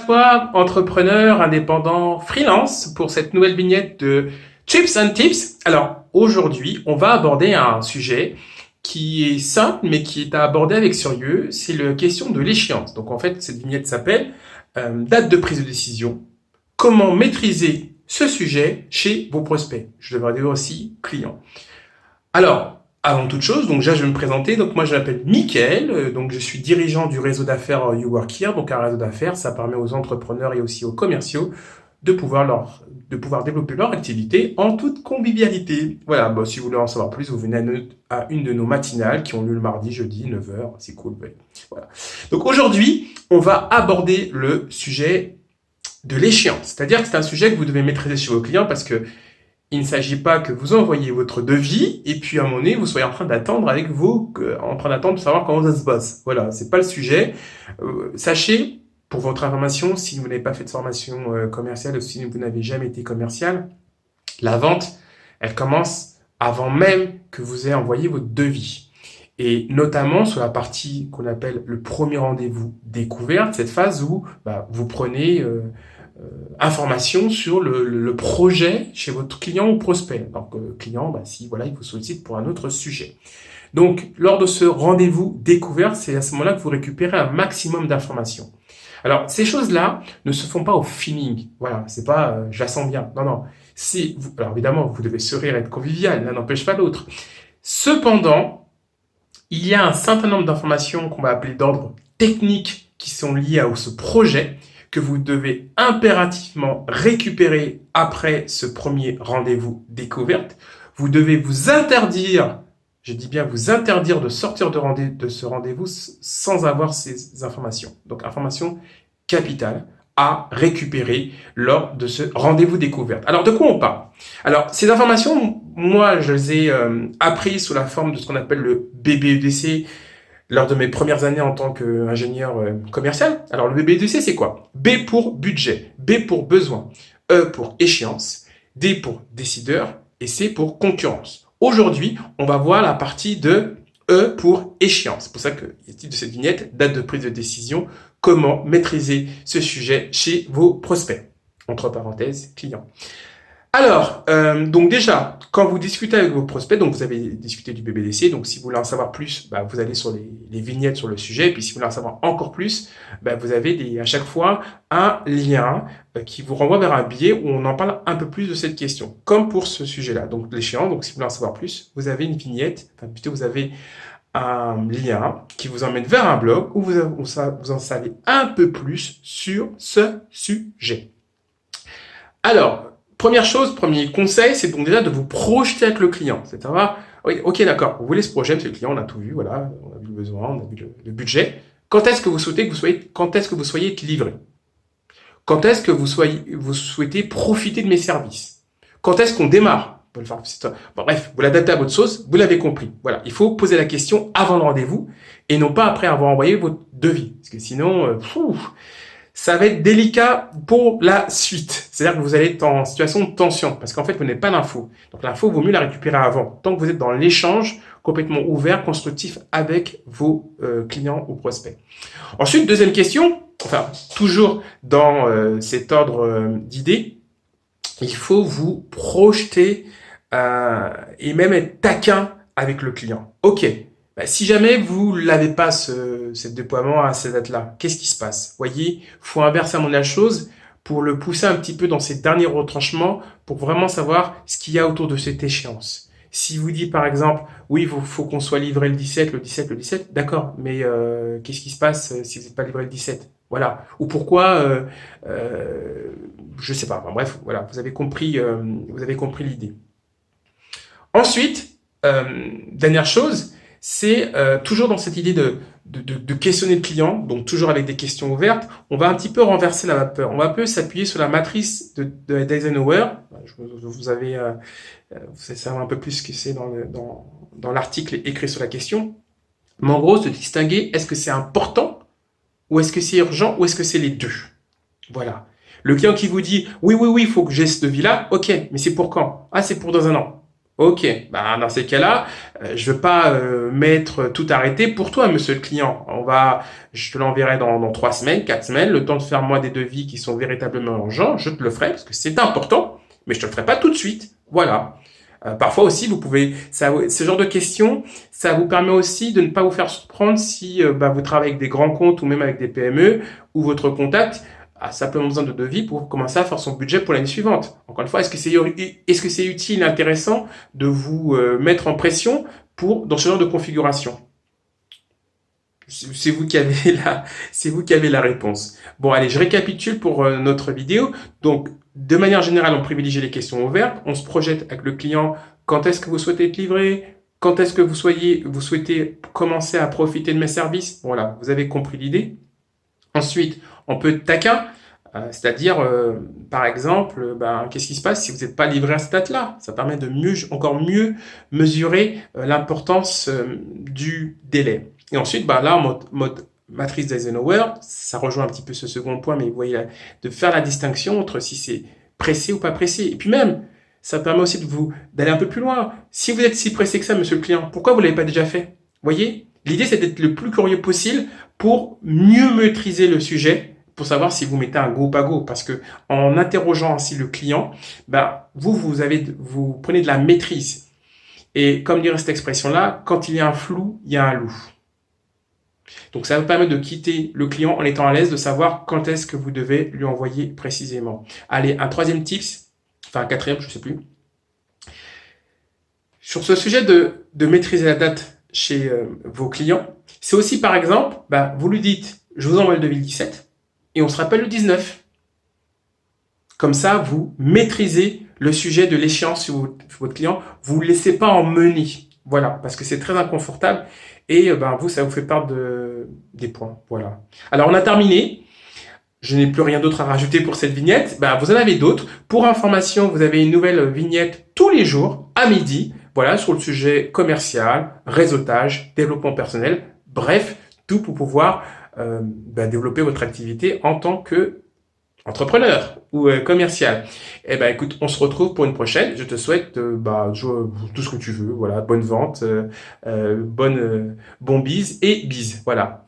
toi, entrepreneur, indépendant, freelance, pour cette nouvelle vignette de Chips and Tips. Alors, aujourd'hui, on va aborder un sujet qui est simple, mais qui est à aborder avec sérieux. C'est la question de l'échéance. Donc, en fait, cette vignette s'appelle date de prise de décision. Comment maîtriser ce sujet chez vos prospects? Je devrais dire aussi clients. Alors, avant toute chose, donc déjà je vais me présenter. Donc moi je m'appelle Mickaël, donc je suis dirigeant du réseau d'affaires You Work Here. Donc un réseau d'affaires, ça permet aux entrepreneurs et aussi aux commerciaux de pouvoir développer leur activité en toute convivialité. Voilà, bon, si vous voulez en savoir plus, vous venez à une de nos matinales qui ont lieu le mardi, jeudi, 9h. C'est cool. Ouais. Voilà. Donc aujourd'hui, on va aborder le sujet de l'échéance. C'est-à-dire que c'est un sujet que vous devez maîtriser chez vos clients parce que il ne s'agit pas que vous envoyiez votre devis et puis à un moment donné, vous soyez en train d'attendre en train d'attendre de savoir comment ça se passe. Voilà, c'est pas le sujet. Sachez, pour votre information, si vous n'avez pas fait de formation commerciale ou si vous n'avez jamais été commercial, la vente, elle commence avant même que vous ayez envoyé votre devis. Et notamment sur la partie qu'on appelle le premier rendez-vous découverte, cette phase où vous prenez information sur le projet chez votre client ou prospect. Donc, client, si voilà, il vous sollicite pour un autre sujet. Donc, lors de ce rendez-vous découvert, c'est à ce moment-là que vous récupérez un maximum d'informations. Alors, ces choses-là ne se font pas au feeling. Voilà, c'est pas je la sens bien. Non, non. Alors évidemment, vous devez sourire, être convivial, l'un n'empêche pas l'autre. Cependant, il y a un certain nombre d'informations qu'on va appeler d'ordre technique qui sont liées à ce projet que vous devez impérativement récupérer après ce premier rendez-vous découverte. Vous devez vous interdire, je dis bien vous interdire de sortir de ce rendez-vous sans avoir ces informations. Donc, informations capitales à récupérer lors de ce rendez-vous découverte. Alors, de quoi on parle? Alors, ces informations, moi, je les ai apprises sous la forme de ce qu'on appelle le BBEDC, lors de mes premières années en tant qu'ingénieur commercial. Alors, le BBEDC, c'est quoi? B pour budget, B pour besoin, E pour échéance, D pour décideur et C pour concurrence. Aujourd'hui, on va voir la partie de E pour échéance. C'est pour ça que le titre de cette vignette, date de prise de décision, comment maîtriser ce sujet chez vos prospects. Entre parenthèses, clients. Alors, donc déjà, quand vous discutez avec vos prospects, donc vous avez discuté du BBDC, donc si vous voulez en savoir plus, vous allez sur les vignettes sur le sujet, et puis si vous voulez en savoir encore plus, vous avez à chaque fois un lien qui vous renvoie vers un billet où on en parle un peu plus de cette question, comme pour ce sujet-là. Donc l'échéance, donc si vous voulez en savoir plus, vous avez une vignette, enfin plutôt vous avez un lien qui vous emmène vers un blog où vous en savez un peu plus sur ce sujet. Alors, première chose, premier conseil, c'est donc déjà de vous projeter avec le client. C'est-à-dire, oui, ok, d'accord, vous voulez ce projet, monsieur le client, on a tout vu, voilà, on a vu le besoin, on a vu le budget. Quand est-ce que vous souhaitez être livré? Quand est-ce que vous souhaitez profiter de mes services? Quand est-ce qu'on démarre? Bref, vous l'adaptez à votre sauce, vous l'avez compris. Voilà, il faut poser la question avant le rendez-vous et non pas après avoir envoyé votre devis. Parce que sinon, ça va être délicat pour la suite. C'est-à-dire que vous allez être en situation de tension parce qu'en fait, vous n'avez pas l'info. Donc, l'info, vaut mieux la récupérer avant. Tant que vous êtes dans l'échange complètement ouvert, constructif avec vos clients ou prospects. Ensuite, deuxième question, enfin, toujours dans cet ordre d'idées, il faut vous projeter et même être taquin avec le client. Ok. Si jamais vous l'avez pas ce déploiement à ces dates-là, qu'est-ce qui se passe? Voyez, faut inverser la chose pour le pousser un petit peu dans ses derniers retranchements pour vraiment savoir ce qu'il y a autour de cette échéance. Si vous dites par exemple, oui, il faut qu'on soit livré le 17, d'accord, mais qu'est-ce qui se passe si vous n'êtes pas livré le 17? Voilà. Ou pourquoi, je sais pas. Enfin, bref, voilà, vous avez compris l'idée. Ensuite, dernière chose, c'est toujours dans cette idée de questionner le client, donc toujours avec des questions ouvertes, on va un petit peu renverser la vapeur. On va un peu s'appuyer sur la matrice de Eisenhower. Vous savez un peu plus ce que c'est dans l'article écrit sur la question. Mais en gros, se distinguer, est-ce que c'est important ou est-ce que c'est urgent ou est-ce que c'est les deux? Voilà. Le client qui vous dit, oui, il faut que j'ai ce devis-là, ok, mais c'est pour quand? Ah, c'est pour dans un an. Ok, bah dans ces cas-là, je veux pas mettre tout arrêté pour toi, monsieur le client. Je te l'enverrai dans 3 semaines, 4 semaines, le temps de faire moi des devis qui sont véritablement urgents, je te le ferai parce que c'est important, mais je te le ferai pas tout de suite. Voilà. Parfois aussi, vous pouvez, ce genre de questions, ça vous permet aussi de ne pas vous faire surprendre si bah, vous travaillez avec des grands comptes ou même avec des PME où votre contact a simplement besoin de devis pour commencer à faire son budget pour l'année suivante. Encore une fois, est-ce que c'est utile et intéressant de vous mettre en pression dans ce genre de configuration? C'est vous qui avez c'est vous qui avez la réponse. Bon, allez, je récapitule pour notre vidéo. Donc, de manière générale, on privilégie les questions ouvertes. On se projette avec le client. Quand est-ce que vous souhaitez être livré? Quand est-ce que vous souhaitez commencer à profiter de mes services? Voilà, vous avez compris l'idée. Ensuite, on peut être taquin, c'est-à-dire, par exemple, ben, qu'est-ce qui se passe si vous n'êtes pas livré à cette date-là? Ça permet de encore mieux mesurer l'importance du délai. Et ensuite, bah, là, en mode matrice d'Eisenhower, ça rejoint un petit peu ce second point, mais vous voyez, de faire la distinction entre si c'est pressé ou pas pressé. Et puis même, ça permet aussi d'aller un peu plus loin. Si vous êtes si pressé que ça, monsieur le client, pourquoi vous ne l'avez pas déjà fait? Vous voyez? L'idée, c'est d'être le plus curieux possible pour mieux maîtriser le sujet, pour savoir si vous mettez un go ou pas go. Parce que en interrogeant ainsi le client, ben, vous prenez de la maîtrise. Et comme dirait cette expression-là, quand il y a un flou, il y a un loup. Donc ça vous permet de quitter le client en étant à l'aise, de savoir quand est-ce que vous devez lui envoyer précisément. Allez, un troisième tips, enfin un quatrième, je ne sais plus. Sur ce sujet de maîtriser la date chez vos clients, c'est aussi par exemple, bah, vous lui dites, je vous envoie le devis le 17 et on se rappelle le 19. Comme ça, vous maîtrisez le sujet de l'échéance sur votre client, vous ne le laissez pas emmener. Voilà, parce que c'est très inconfortable et ben, ça vous fait perdre des points. Voilà. Alors, on a terminé. Je n'ai plus rien d'autre à rajouter pour cette vignette. Ben, vous en avez d'autres. Pour information, vous avez une nouvelle vignette tous les jours à midi. Voilà, sur le sujet commercial, réseautage, développement personnel. Bref, tout pour pouvoir développer votre activité en tant que entrepreneur ou commercial. Eh ben, écoute, on se retrouve pour une prochaine. Je te souhaite tout ce que tu veux. Voilà, bonne vente, bon bise et bise. Voilà.